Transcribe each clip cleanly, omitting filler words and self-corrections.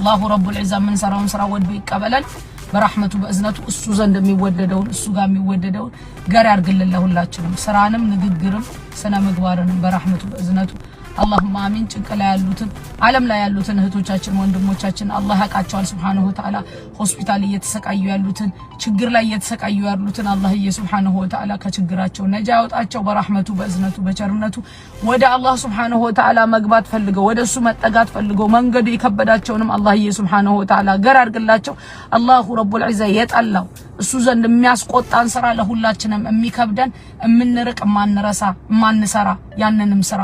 الله رب العزة من سراون سرا ود بيقبلن برحمته بأذنته እሱ ዘንድ የሚወደደውን እሱ ጋር የሚወደደውን ጋር ያርግልን ለሁላችንም ስራንም ንግግርም ስነ ምግባርንም በረህመቱ በእዝነቱ اللهم آمين ጭንቀላ ያሉትን ዓለም ላይ ያሉትን እህቶቻችን ወንድሞቻችን አላህ ያቃቸዋል ሱብሃነሁ ወተዓላ ሆስፒታል እየተሰቃዩ ያሉትን ችግር ላይ እየተሰቃዩ ያሉትን አላህ ሱብሃነሁ ወተዓላ ከችግራቸው ነጃ ያውጣቸው በረህመቱ በእዝነቱ በቸርነቱ ወደ አላህ ሱብሃነሁ ወተዓላ መግባት ፈልገው ወደሱ መጠጋት ፈልገው መንገዱ የከበዳቸውንም አላህ ሱብሃነሁ ወተዓላ ገር አርግላቸው አላሁ ረቡል ዒዛ የጣላው እሱ ዘንድ የሚያስቆጣን ስራ ለሁላችንም የሚከብደን እምንርቅ ማንረሳ ማንሰራ ያንንም ስራ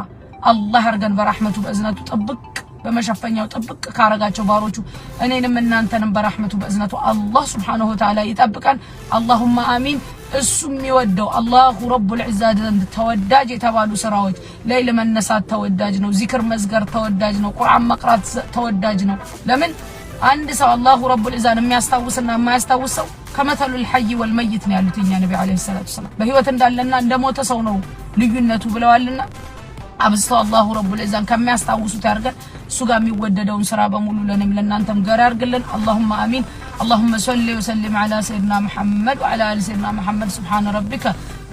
الله أرجن برحمته بأذنته طبق بمشفنيا وطبق كارجاتشو باروچو أنينم እናንተንም برحمته بأذنته الله سبحانه وتعالى يطبقن اللهم آمين السمي ودو الله رب العزة توداج يتبالو سراوج ليل منسات توداج نو ذكر مزقر توداج نو قرآن مقرات توداج نو لمن عند سو الله رب العزة የሚያስታውስና የማያስታውሰው كمثل الحي والميت ነው ያሉት النبي عليه الصلاة والسلام በህይወት እንዳለና እንደሞተ ሰው ነው ልዩነቱ ብለዋልና أبستو الله رب العزة كم يستوسوا ترجع سجى ميوددون سرا بمولو لنا من أنتم قرار قلنا اللهم آمين اللهم صل وسلم على سيدنا محمد وعلى آل سيدنا محمد سبحان ربك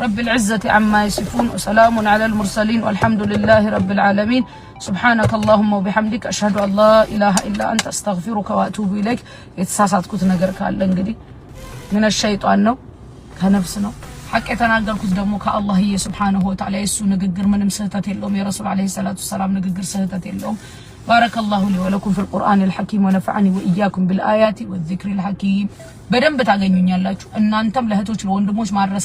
رب العزة عما يصفون وسلام على المرسلين والحمد لله رب العالمين سبحانك اللهم وبحمدك أشهد أن لا إله إلا أنت أستغفرك وأتوب إليك يتساسات كنت نجرك على الإنجلي من الشيطان نو كنفسنا حق يتناقلكوت دمو كالله هي سبحانه وتعالى يسو نغغر منم سهتات يلوم يا رسول عليه الصلاه والسلام نغغر سهتات يلوم بارك الله لي ولكم في القرآن الحكيم ونفعني وإياكم بالآيات والذكر الحكيم بدن بتاغنيونيالاچو እናንተም ለህቶች ለወንድሞች ማድረስ